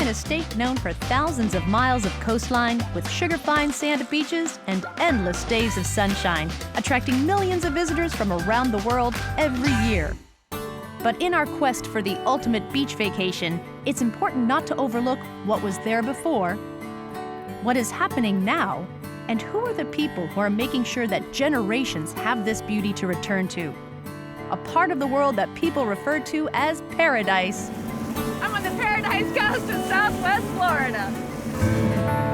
in a state known for thousands of miles of coastline with sugar-fine sand beaches and endless days of sunshine, attracting millions of visitors from around the world every year. But in our quest for the ultimate beach vacation, it's important not to overlook what was there before, what is happening now, and who are the people who are making sure that generations have this beauty to return to. A part of the world that people refer to as paradise. I'm on the Paradise Coast in Southwest Florida.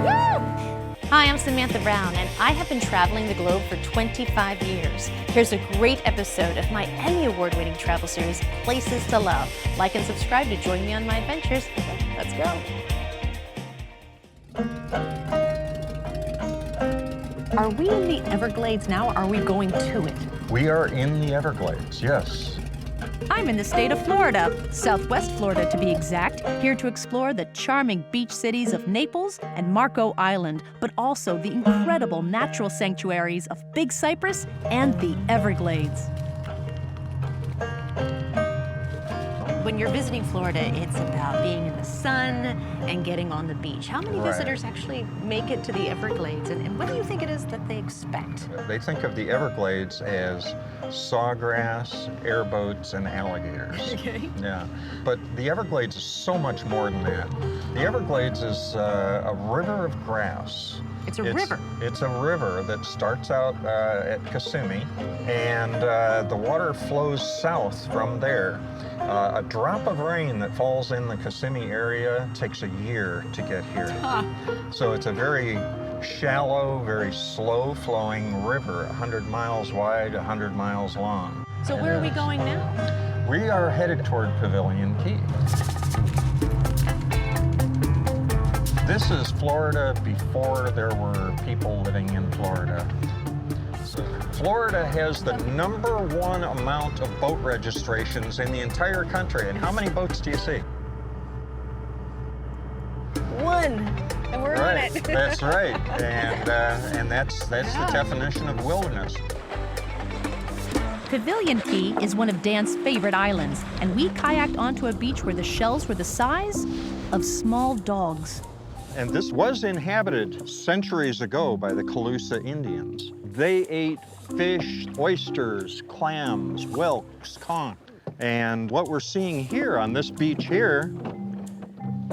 Woo! Hi, I'm Samantha Brown, and I have been traveling the globe for 25 years. Here's a great episode of my Emmy Award-winning travel series, Places to Love. Like and subscribe to join me on my adventures. Let's go. Are we in the Everglades now, or are we going to it? We are in the Everglades, yes. I'm in the state of Florida, Southwest Florida to be exact, here to explore the charming beach cities of Naples and Marco Island, but also the incredible natural sanctuaries of Big Cypress and the Everglades. When you're visiting Florida, it's about being in the sun and getting on the beach. How many visitors actually make it to the Everglades, and what do you think it is that they expect? They think of the Everglades as sawgrass, airboats, and alligators. Okay. Yeah, but the Everglades is so much more than that. The Everglades is a river of grass. It's a river. It's a river that starts out at Kissimmee, and the water flows south from there. A drop of rain that falls in the Kissimmee area takes a year to get here. So it's a very shallow, very slow-flowing river, 100 miles wide, 100 miles long. So where are we going now? We are headed toward Pavilion Key. This is Florida before there were people living in Florida. Florida has the #1 amount of boat registrations in the entire country. And how many boats do you see? One, and we're on it. That's right, and that's the definition of wilderness. Pavilion Key is one of Dan's favorite islands, and we kayaked onto a beach where the shells were the size of small dogs. And this was inhabited centuries ago by the Calusa Indians. They ate fish, oysters, clams, whelks, conch. And what we're seeing here on this beach here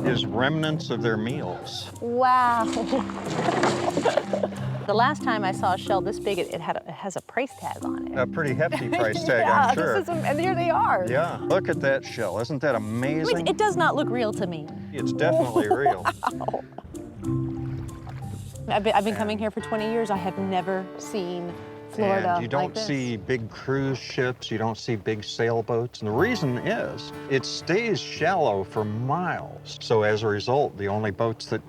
is remnants of their meals. Wow. The last time I saw a shell this big, it has a price tag on it. A pretty hefty price tag, I'm sure. And here they are. Yeah, look at that shell. Isn't that amazing? Wait, it does not look real to me. It's definitely real. Wow. I've been coming here for 20 years. I have never seen Florida and you don't like this. see big cruise ships, you don't see big sailboats. And the reason is it stays shallow for miles. So as a result, the only boats that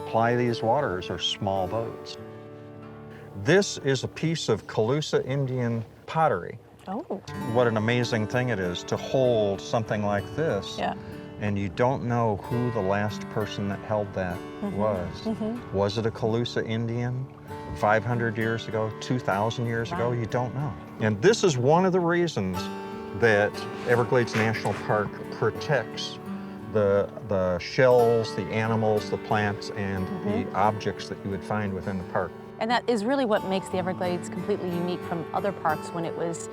ply these waters are small boats. This is a piece of Calusa Indian pottery. Oh. What an amazing thing it is to hold something like this. Yeah. And you don't know who the last person that held that was. Was it a Calusa Indian 500 years ago, 2,000 years ago? You don't know. And this is one of the reasons that Everglades National Park protects the shells, the animals, the plants, and the objects that you would find within the park. And that is really what makes the Everglades completely unique from other parks when it was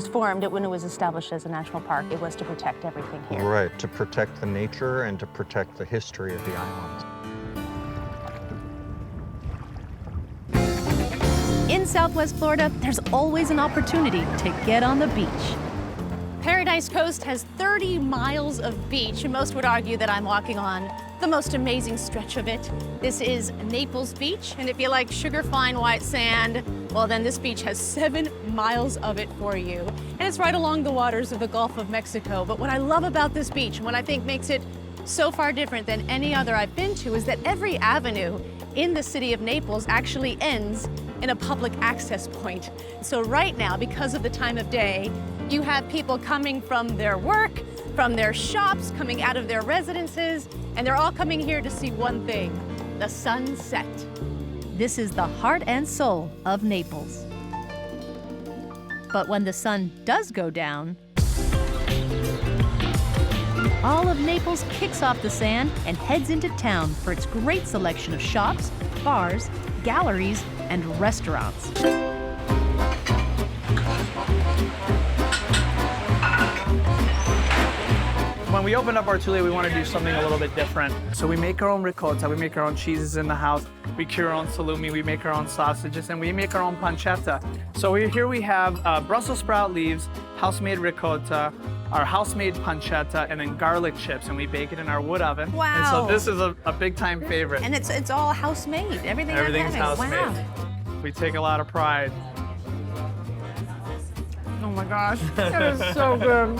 formed, when it was established as a national park. It was to protect everything here. Right, to protect the nature and to protect the history of the islands. In Southwest Florida, there's always an opportunity to get on the beach. Paradise Coast has 30 miles of beach, and most would argue that I'm walking on the most amazing stretch of it. This is Naples Beach, and if you like sugar fine white sand, well then this beach has 7 miles of it for you. And it's right along the waters of the Gulf of Mexico. But what I love about this beach, and what I think makes it so far different than any other I've been to, is that every avenue in the city of Naples actually ends in a public access point. So right now, because of the time of day, you have people coming from their work, from their shops, coming out of their residences, and they're all coming here to see one thing, the sunset. This is the heart and soul of Naples. But when the sun does go down, All of Naples kicks off the sand and heads into town for its great selection of shops, bars, galleries, and restaurants. When we opened up our Tulia, we want to do something a little bit different. So we make our own ricotta, we make our own cheeses in the house, we cure our own salumi, we make our own sausages, and we make our own pancetta. So here we have Brussels sprout leaves, house-made ricotta, our house-made pancetta, and then garlic chips, and we bake it in our wood oven. Wow. And so this is a big-time favorite. And it's all house-made. Everything's house-made. Wow. We take a lot of pride. Oh my gosh, that is so good.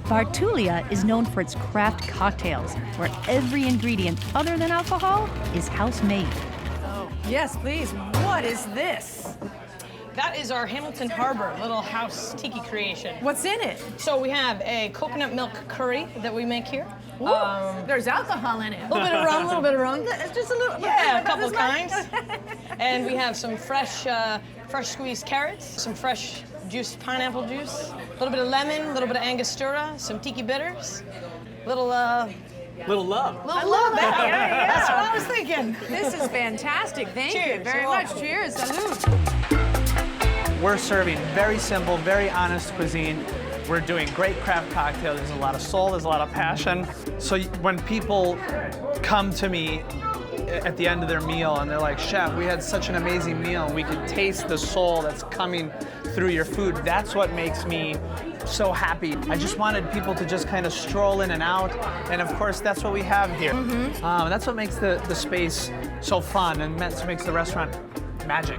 Bar Tulia is known for its craft cocktails, where every ingredient other than alcohol is house-made. Yes, please. What is this? That is our Hamilton Harbor little house tiki creation. What's in it? So we have a coconut milk curry that we make here. There's alcohol in it. A little bit of rum, a little bit of rum. It's just a little. Yeah, a couple kinds. And we have some fresh squeezed carrots, some fresh juiced pineapple juice, a little bit of lemon, a little bit of Angostura, some tiki bitters, little love. I love that. Yeah. That's what I was thinking. This is fantastic. Thank you Cheers, very you're much. welcome. Cheers. Salud. We're serving very simple, very honest cuisine. We're doing great craft cocktails. There's a lot of soul, there's a lot of passion. So when people come to me at the end of their meal and they're like, "Chef, we had such an amazing meal, and we could taste the soul that's coming through your food," that's what makes me so happy. I just wanted people to just kind of stroll in and out, and of course that's what we have here. That's what makes the space so fun, and that's what makes the restaurant magic.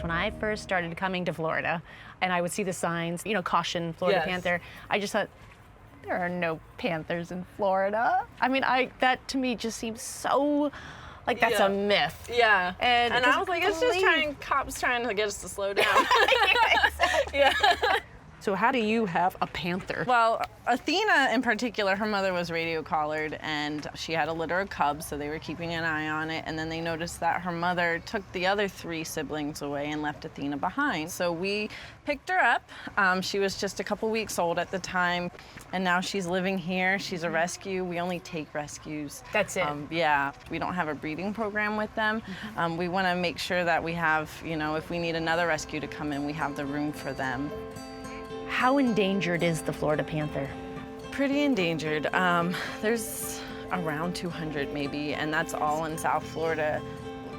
When I first started coming to Florida, and I would see the signs, you know, caution, Florida Yes. panther, I just thought, there are no panthers in Florida. I mean, that to me just seems so, like that's a myth. Yeah. And because I was like, it's just cops trying to get us to slow down. Yeah. So how do you have a panther? Well, Athena in particular, her mother was radio collared and she had a litter of cubs, so they were keeping an eye on it. And then they noticed that her mother took the other 3 siblings away and left Athena behind. So we picked her up. She was just a couple weeks old at the time, and now she's living here. She's a rescue. We only take rescues. That's it. Yeah, we don't have a breeding program with them. We want to make sure that we have, you know, if we need another rescue to come in, we have the room for them. How endangered is the Florida panther? Pretty endangered. There's around 200 maybe, and that's all in South Florida.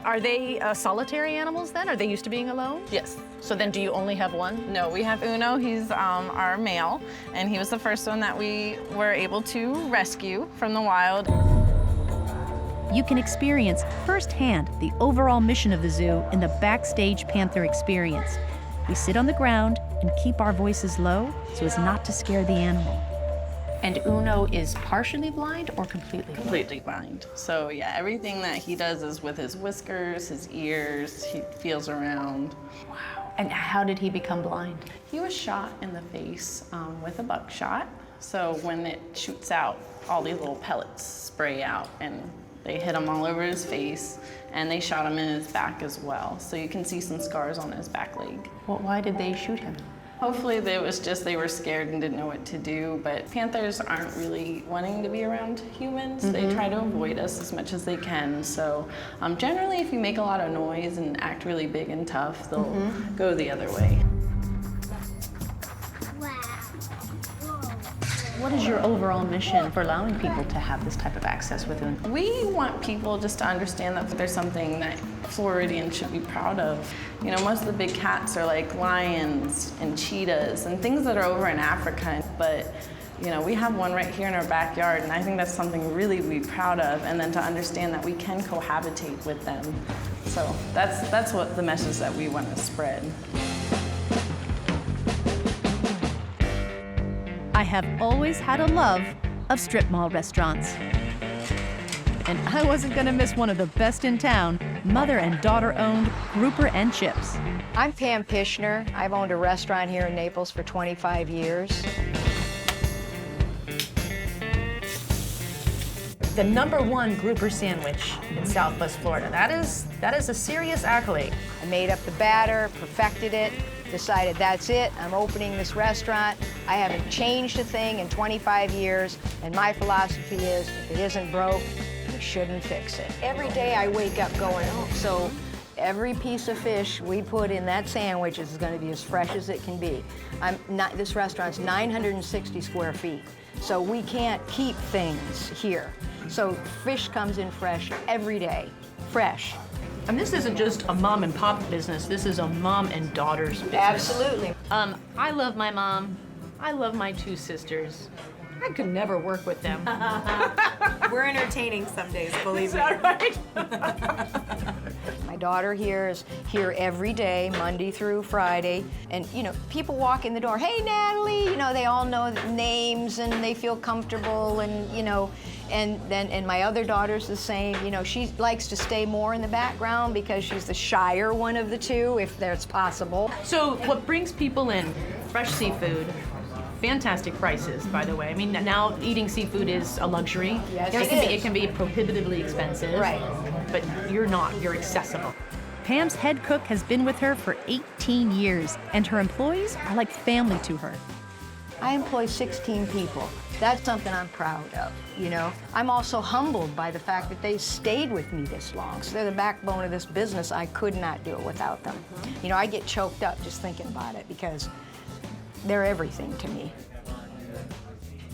Are they solitary animals then? Are they used to being alone? Yes. So then do you only have one? No, we have Uno. He's our male, and he was the first one that we were able to rescue from the wild. You can experience firsthand the overall mission of the zoo in the Backstage Panther Experience. We sit on the ground and keep our voices low so as not to scare the animal. And Uno is partially blind or completely blind? Completely blind. So yeah, everything that he does is with his whiskers, his ears, he feels around. Wow. And how did he become blind? He was shot in the face with a buckshot. So when it shoots out, all these little pellets spray out, and they hit him all over his face, and they shot him in his back as well. So you can see some scars on his back leg. Well, why did they shoot him? Hopefully they were scared and didn't know what to do, but panthers aren't really wanting to be around humans. They try to avoid us as much as they can. So generally if you make a lot of noise and act really big and tough, they'll go the other way. What is your overall mission for allowing people to have this type of access with Uno? We want people just to understand that there's something that Floridians should be proud of. You know, most of the big cats are like lions and cheetahs and things that are over in Africa, but you know, we have one right here in our backyard, and I think that's something really to be proud of, and then to understand that we can cohabitate with them. So that's what the message that we want to spread. I have always had a love of strip mall restaurants. And I wasn't gonna miss one of the best in town, mother and daughter owned Grouper and Chips. I'm Pam Pishner. I've owned a restaurant here in Naples for 25 years. the #1 grouper sandwich in Southwest Florida. That is a serious accolade. I made up the batter, perfected it, decided that's it, I'm opening this restaurant. I haven't changed a thing in 25 years, and my philosophy is, if it isn't broke, you shouldn't fix it. Every day I wake up going, oh, so every piece of fish we put in that sandwich is gonna be as fresh as it can be. This restaurant's 960 square feet, so we can't keep things here. So fish comes in fresh every day, fresh. And this isn't just a mom and pop business, this is a mom and daughter's business. Absolutely. I love my mom, I love my 2 sisters. I could never work with them. We're entertaining some days, believe me. Right? My daughter here is here every day, Monday through Friday, and you know, people walk in the door, hey Natalie, you know, they all know names and they feel comfortable, and you know, and my other daughter's the same, you know, she likes to stay more in the background because she's the shyer one of the 2, if that's possible. So what brings people in? Fresh seafood. Fantastic prices, by the way. I mean, now eating seafood is a luxury. Yes, it can be prohibitively expensive. Right. But you're not, you're accessible. Pam's head cook has been with her for 18 years, and her employees are like family to her. I employ 16 people. That's something I'm proud of, you know. I'm also humbled by the fact that they stayed with me this long. So they're the backbone of this business. I could not do it without them. You know, I get choked up just thinking about it because they're everything to me.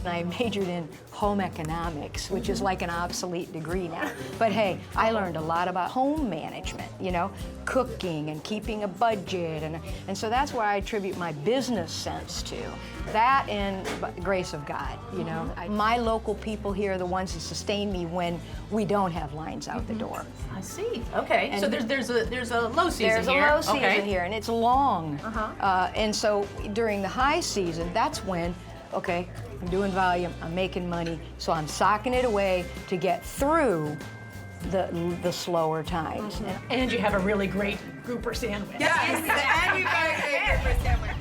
I majored in home economics, which is like an obsolete degree now. But hey, I learned a lot about home management, you know, cooking and keeping a budget. And so that's where I attribute my business sense to. That and grace of God, you know. My local people here are the ones that sustain me when we don't have lines out the door. I see. Okay. And so there's a low season There's here. a low season here, and it's long. And so during the high season, that's when, okay, I'm doing volume, I'm making money, so I'm socking it away to get through the slower times. And you have a really great grouper sandwich. Yes, and you got a great sandwich.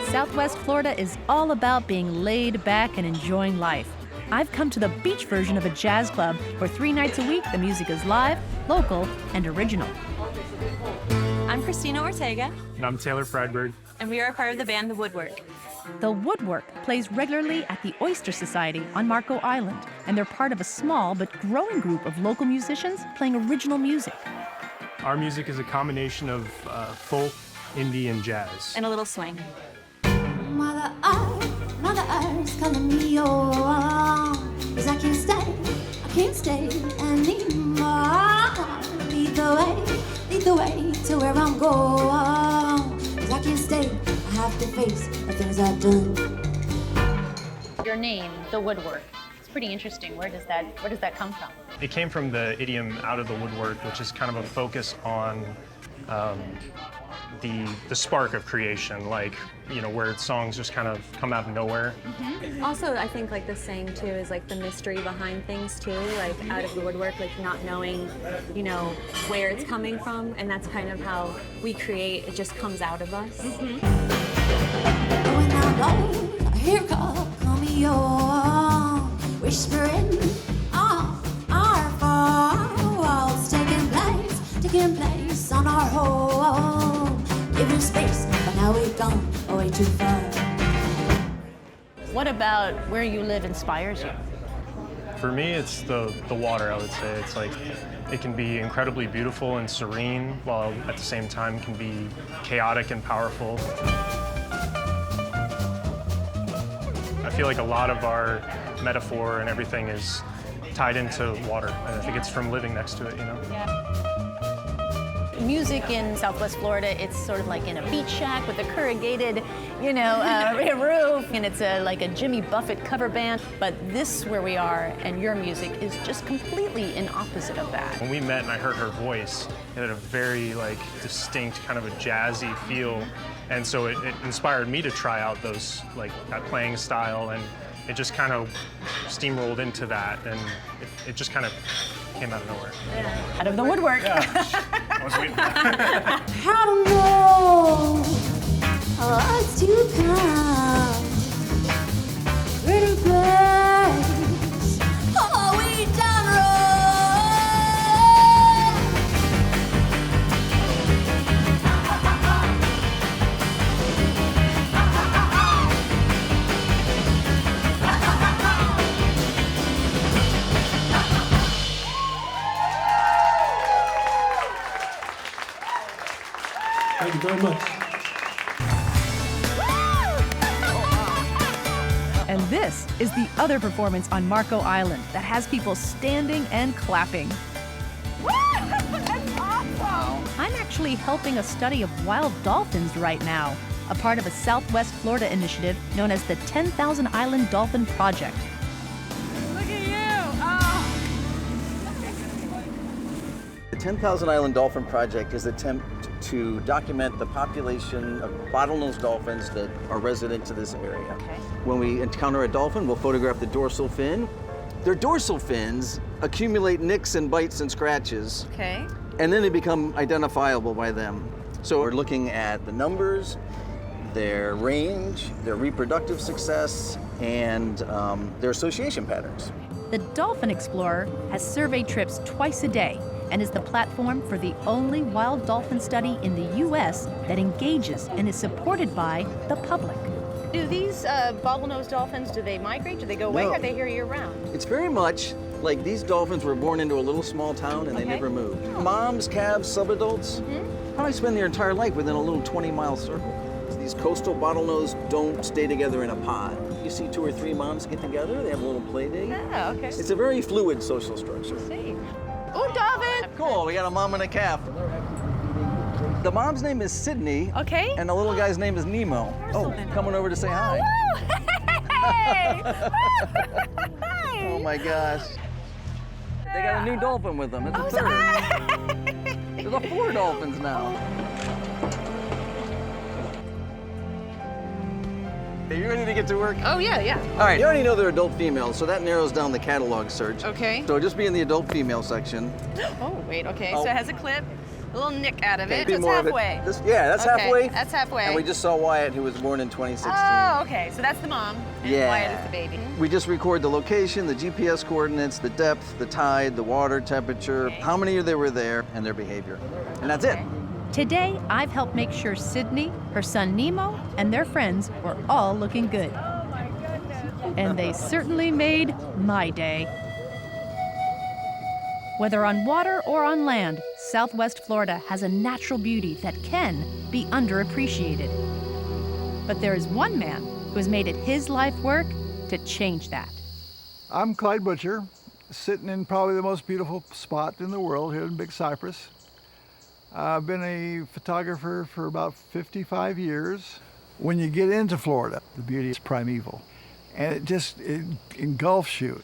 Southwest Florida is all about being laid back and enjoying life. I've come to the beach version of a jazz club where 3 nights a week the music is live, local, and original. I'm Christina Ortega. And I'm Taylor Fredberg. And we are a part of the band The Woodwork. The Woodwork plays regularly at the Oyster Society on Marco Island, and they're part of a small but growing group of local musicians playing original music. Our music is a combination of folk, indie, and jazz. And a little swing. Mother Earth's calling me on, 'cause I can't stay anymore. Lead the way to where I'm going, 'cause I can't stay, I have to face the things I've done. Your name, The Woodwork, it's pretty interesting. Where does that come from? It came from the idiom out of the woodwork, which is kind of a focus on the spark of creation, like, you know, where songs just kind of come out of nowhere. Also, I think like the saying too is like the mystery behind things too, like out of the woodwork, like not knowing, you know, where it's coming from, and that's kind of how we create. It just comes out of us. When I blow, I hear call me on, whispering our walls taking place on our home. Give it space, but now we've gone way too far. What about where you live inspires you? For me, it's the water, I would say. It's like, it can be incredibly beautiful and serene, while at the same time can be chaotic and powerful. I feel like a lot of our metaphor and everything is tied into water, and I think it's from living next to it, you know? Music in Southwest Florida, it's sort of like in a beach shack with a corrugated, you know, roof, and it's like a Jimmy Buffett cover band. But this, where we are, and your music is just completely in opposite of that. When we met and I heard her voice, it had a very like distinct kind of a jazzy feel, and so it inspired me to try out those that playing style, and it just kind of steamrolled into that, and it just kind of came out of nowhere. Yeah. Out of the woodwork. Yeah. I was waiting for that. I don't know what's to come. Pretty place Thank you very much. And this is the other performance on Marco Island that has people standing and clapping. That's awesome! I'm actually helping a study of wild dolphins right now, a part of a Southwest Florida initiative known as the 10,000 Island Dolphin Project. Look at you! Oh. The 10,000 Island Dolphin Project is an attempt to document the population of bottlenose dolphins that are resident to this area. Okay. When we encounter a dolphin, we'll photograph the dorsal fin. Their dorsal fins accumulate nicks and bites and scratches, Okay. and then they become identifiable by them. So we're looking at the numbers, their range, their reproductive success, and their association patterns. The Dolphin Explorer has survey trips twice a day and is the platform for the only wild dolphin study in the U.S. that engages and is supported by the public. Do these bottlenose dolphins, do they migrate? Do they go away, No. or are they here year-round? It's very much like these dolphins were born into a little small town and they Okay. never moved. Moms, calves, subadults probably spend their entire life within a little 20-mile circle. These coastal bottlenose don't stay together in a pod. You see 2 or 3 moms get together, they have a little play date. Oh, okay. It's a very fluid social structure. See. Oh, dolphin! Cool, we got a mom and a calf. The mom's name is Sydney. Okay. And the little guy's name is Nemo. Oh, coming over to say hi. Hey! Oh my gosh. They got a new dolphin with them. It's a third. There's 4 dolphins now. Are you ready to get to work? Oh, yeah, yeah. All right, you already know they're adult females, so that narrows down the catalog search. Okay. So just be in the adult female section. Oh, wait, okay. Oh. So it has a clip, a little nick out of Okay, it. be That's more of it. halfway. Yeah, that's Okay, halfway. that's halfway. And we just saw Wyatt, who was born in 2016. Oh, okay. So that's the mom, and Yeah. Wyatt is the baby. We just record the location, the GPS coordinates, the depth, the tide, the water temperature, how many they were there, and their behavior. And that's it. Today, I've helped make sure Sydney, her son Nemo, and their friends were all looking good. And they certainly made my day. Whether on water or on land, Southwest Florida has a natural beauty that can be underappreciated. But there is one man who has made it his life work to change that. I'm Clyde Butcher, sitting in probably the most beautiful spot in the world here in Big Cypress. I've been a photographer for about 55 years. When you get into Florida, the beauty is primeval, and it engulfs you.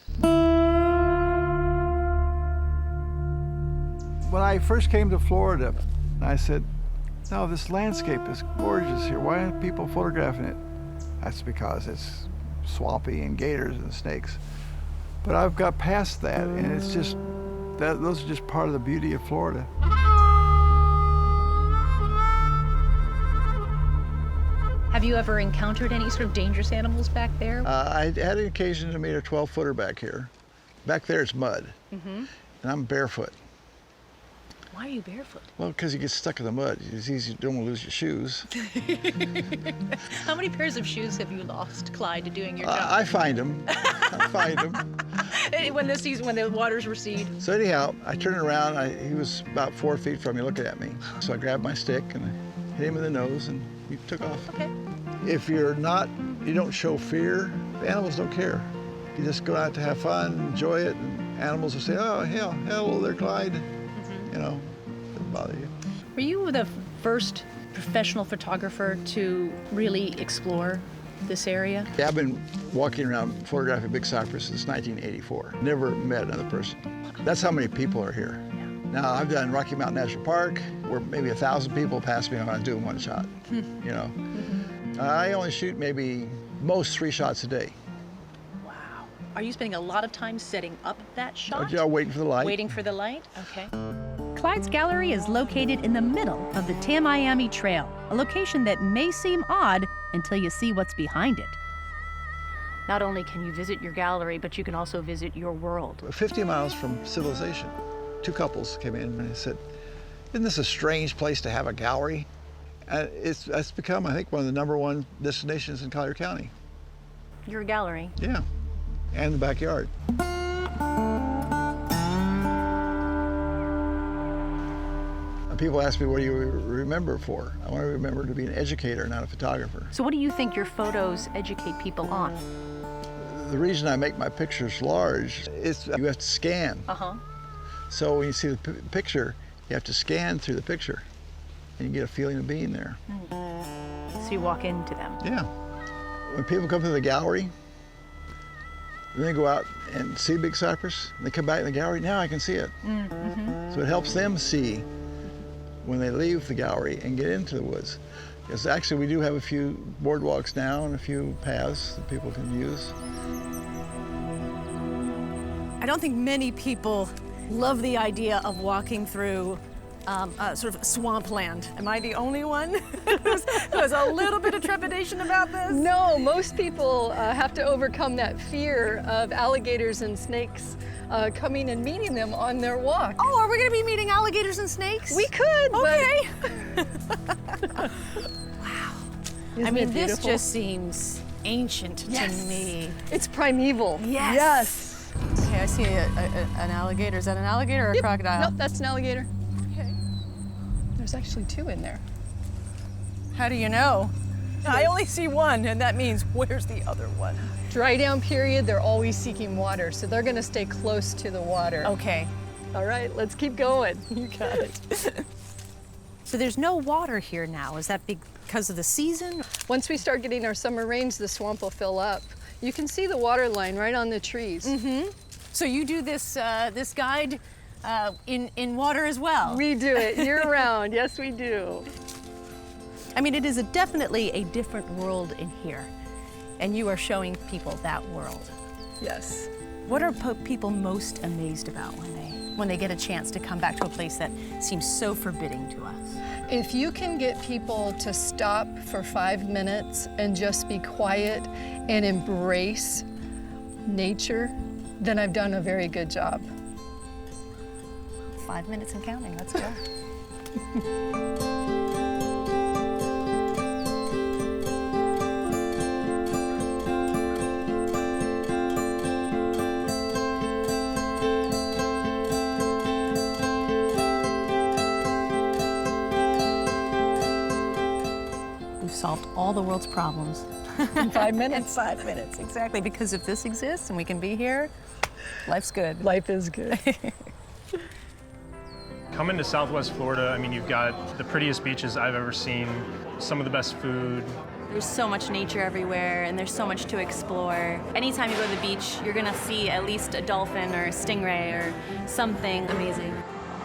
When I first came to Florida, I said, no, this landscape is gorgeous here. Why aren't people photographing it? That's because it's swampy and gators and snakes. But I've got past that, and it's just, those are just part of the beauty of Florida. Have you ever encountered any sort of dangerous animals back there? I had an occasion to meet a 12-footer back here. Back there it's mud, and I'm barefoot. Why are you barefoot? Well, because you get stuck in the mud. It's easy, you don't want to lose your shoes. How many pairs of shoes have you lost, Clyde, to doing your job? I find them. I find them. When the waters recede. So anyhow, I turned around. He was about 4 feet from me looking at me. So I grabbed my stick and I hit him in the nose and he took off. Okay. If you don't show fear, the animals don't care. You just go out to have fun, enjoy it, and animals will say, oh, hello there, Clyde. You know, doesn't bother you. Were you the first professional photographer to really explore this area? Yeah, I've been walking around photographing Big Cypress since 1984. Never met another person. That's how many people are here. Now, I've done Rocky Mountain National Park, where maybe 1,000 people pass me when I'm doing one shot, you know. I only shoot maybe most 3 shots a day. Wow. Are you spending a lot of time setting up that shot? Yeah, waiting for the light. Waiting for the light? Okay. Clyde's gallery is located in the middle of the Tamiami Trail, a location that may seem odd until you see what's behind it. Not only can you visit your gallery, but you can also visit your world. 50 miles from civilization, 2 couples came in and they said, isn't this a strange place to have a gallery? And it's become, I think, one of the #1 destinations in Collier County. Your gallery? Yeah, and the backyard. People ask me, what do you remember for? I want to remember to be an educator, not a photographer. So what do you think your photos educate people on? The reason I make my pictures large is you have to scan. So when you see the picture, you have to scan through the picture, and you get a feeling of being there. So you walk into them. Yeah. When people come to the gallery, then they go out and see Big Cypress, and they come back in the gallery, now I can see it. So it helps them see when they leave the gallery and get into the woods. Because actually we do have a few boardwalks now and a few paths that people can use. I don't think many people love the idea of walking through sort of swampland. Am I the only one who has a little bit of trepidation about this? No, most people have to overcome that fear of alligators and snakes coming and meeting them on their walk. Oh, are we gonna be meeting alligators and snakes? We could, okay. But... Wow. Isn't I mean, it this beautiful? just seems ancient to me. It's primeval. Yes. Okay, I see an alligator. Is that an alligator or a crocodile? Nope, that's an alligator. Okay. There's actually two in there. How do you know? I only see one, and that means where's the other one? Dry down period, they're always seeking water, so they're gonna stay close to the water. Okay. All right, let's keep going. You got it. So there's no water here now. Is that because of the season? Once we start getting our summer rains, the swamp will fill up. You can see the water line right on the trees. So you do this this guide in water as well? We do it year-round. Yes, we do. I mean, it is definitely a different world in here, and you are showing people that world. Yes. What are people most amazed about when they get a chance to come back to a place that seems so forbidding to us? If you can get people to stop for 5 minutes and just be quiet and embrace nature, then I've done a very good job. 5 minutes and counting, let's go. Solved all the world's problems. In 5 minutes? In 5 minutes, exactly. Because if this exists and we can be here, life's good. Life is good. Coming to Southwest Florida, I mean, you've got the prettiest beaches I've ever seen, some of the best food. There's so much nature everywhere, and there's so much to explore. Anytime you go to the beach, you're gonna see at least a dolphin or a stingray or something amazing.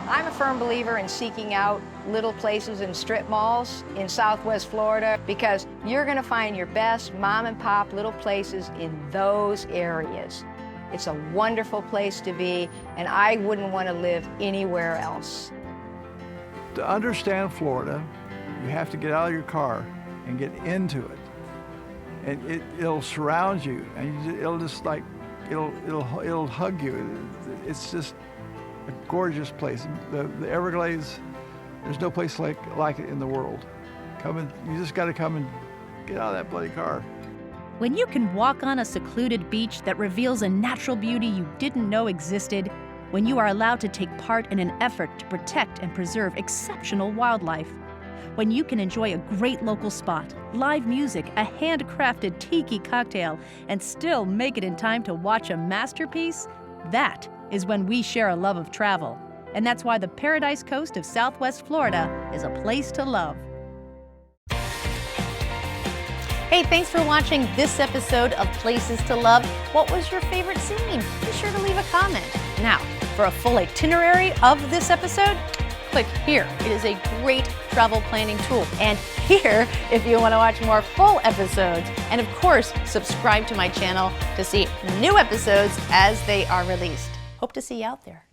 I'm a firm believer in seeking out little places and strip malls in Southwest Florida because you're gonna find your best mom and pop little places in those areas. It's a wonderful place to be, and I wouldn't want to live anywhere else. To understand Florida, you have to get out of your car and get into it. And it'll surround you, and it'll just like, it'll hug you. It's just a gorgeous place. The Everglades, there's no place like it in the world. You just got to come and get out of that bloody car. When you can walk on a secluded beach that reveals a natural beauty you didn't know existed, when you are allowed to take part in an effort to protect and preserve exceptional wildlife, when you can enjoy a great local spot, live music, a handcrafted tiki cocktail, and still make it in time to watch a masterpiece, that is when we share a love of travel. And that's why the Paradise Coast of Southwest Florida is a place to love. Hey, thanks for watching this episode of Places to Love. What was your favorite scene? Be sure to leave a comment. Now, for a full itinerary of this episode, click here. It is a great travel planning tool. And here, if you want to watch more full episodes. And of course, subscribe to my channel to see new episodes as they are released. Hope to see you out there.